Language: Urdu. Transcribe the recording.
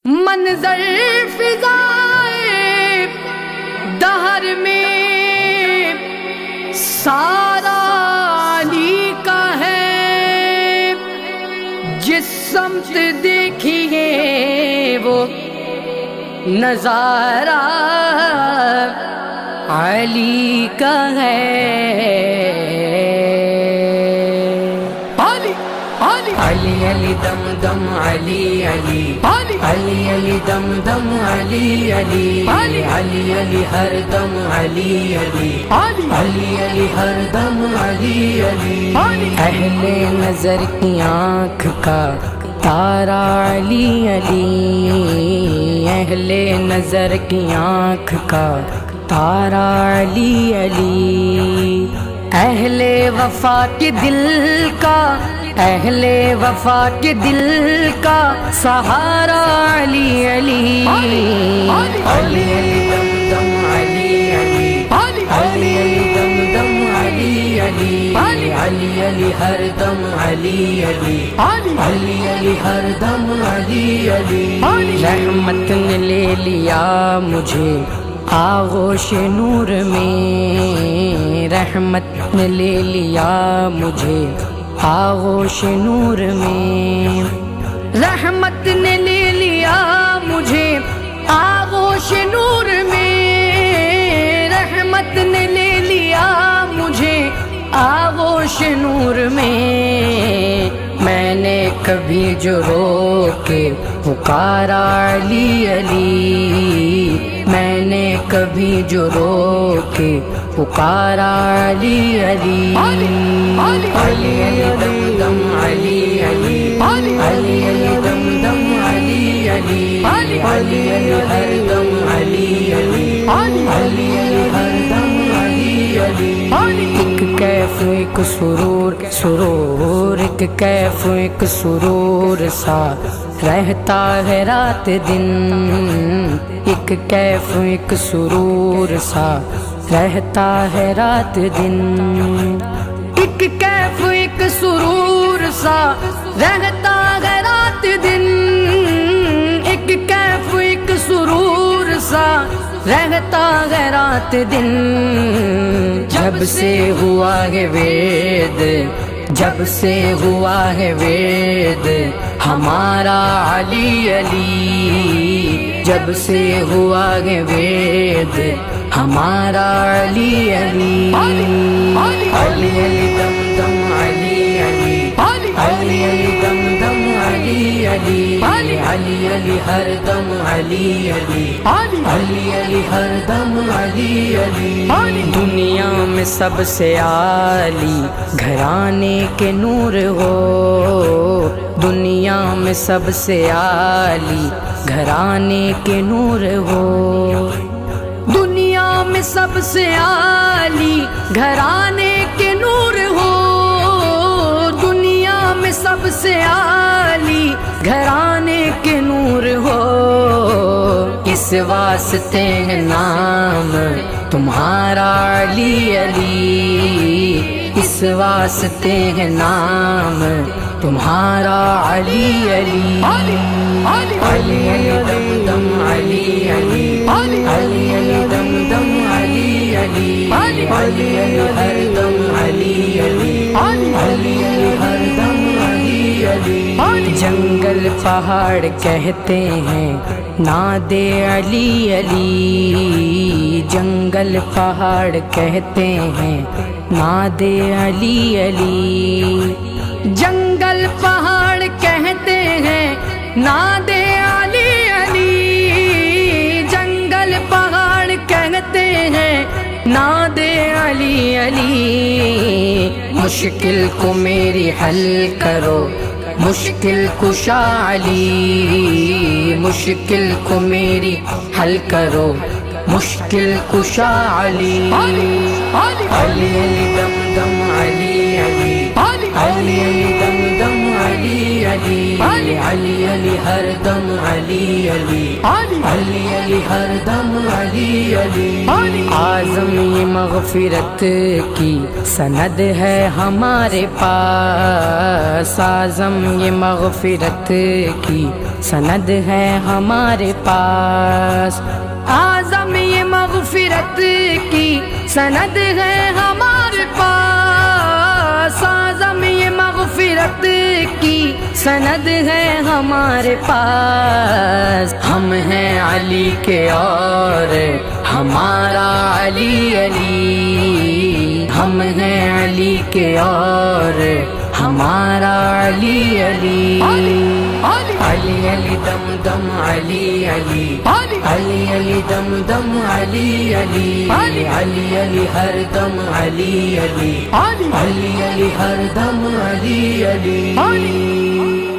منظر فضائے دہر میں سارا علی کا ہے، جس سمت دیکھیے وہ نظارہ علی کا ہے۔ علی علی دم دم علی علی علی علی دم دم علی علی علی علی ہر دم علی علی علی علی ہر دم علی علی۔ اہل نظر کی آنکھ کا تارا علی علی، اہل نظر کی آنکھ کا تارا علی علی، اہل وفا کے دل کا، اہل وفا کے دل کا سہارا علی علی۔ علی علی دم دم علی علی علی علی دم دم علی علی علی علی ہر دم علی علی علی علی ہر دم علی علی۔ رحمت نے لے لیا مجھے آغوش نور میں، رحمت نے لے لیا مجھے آغوش نور میں، رحمت نے لے لیا مجھے آغوش نور میں، رحمت نے لے لیا مجھے آغوش نور میں۔ میں نے کبھی جو رو کے پکارا علی علی، میں نے کبھی جو رو کے پکارا علی علی۔ علی علی دم دم علی علی علی علی دم دم علی علی علی علی ہر دم علی علی علی علی ہر دم علی علی۔ ایک کیف ایک سرور سرور، ایک کیف ایک سرور سا رہتا ہے رات دن، ایک کیف ایک سرور سا رہتا ہے رات دن، ایک کیف ایک سرور سا رہتا ہے رات دن، ایک کیف ایک سرور سا رہتا ہے رات دن۔ جب سے ہوا ہے وید، جب سے ہوا ہے وید ہمارا علی علی، جب سے ہوا ہے وید ہمارا علی علی۔ علی علی دم دم علی علی علی علی دم دم علی علی علی علی ہر دم علی علی علی علی ہر دم علی علی۔ دنیا میں سب سے عالی گھرانے کے نور ہو، دنیا میں سب سے عالی گھرانے کے نور ہو، دنیا میں سب سے عالی گھرانے کے نور ہو، دنیا میں سب سے عالی گھرانے کے نور ہو۔ اس واسطے ہے نام تمہارا علی علی، اس واسطے ہے نام تمہارا علی علی۔ علی علی دم دم علی علی علی علی دم دم علی علی علی علی ہر دم علی علی علی علی ہر دم علی علی۔ جنگل پہاڑ کہتے ہیں ناد علی علی، جنگل پہاڑ کہتے ہیں ناد علی علی، جنگل پہاڑ کہتے ہیں ناد علی علی، جنگل پہاڑ کہتے ہیں ناد علی علی۔ مشکل کو میری حل کرو مشکل کشا علی، مشکل کو میری حل کرو مشکل کشا علی۔ علی علی دم دم علی علی علی علی دم دم علی علی علی علی علی ہر دم علی علی علی علی ہر دم علی علی اعظم یہ مغفرت کی سند ہے ہمارے پاس اعظم یہ مغفرت کی سند ہے ہمارے پاس اعظم یہ مغفرت کی سند ہے ہمارے پاس اعظم یہ مغفرت کی سند ہے ہمارے پاس ہم ہیں علی کے اور ہمارا علی علی ہم ہیں علی کے اور ہمارا علی علی علی علی دم دم علی علی علی علی دم دم علی علی علی علی ہر دم علی علی علی علی ہر دم علی علی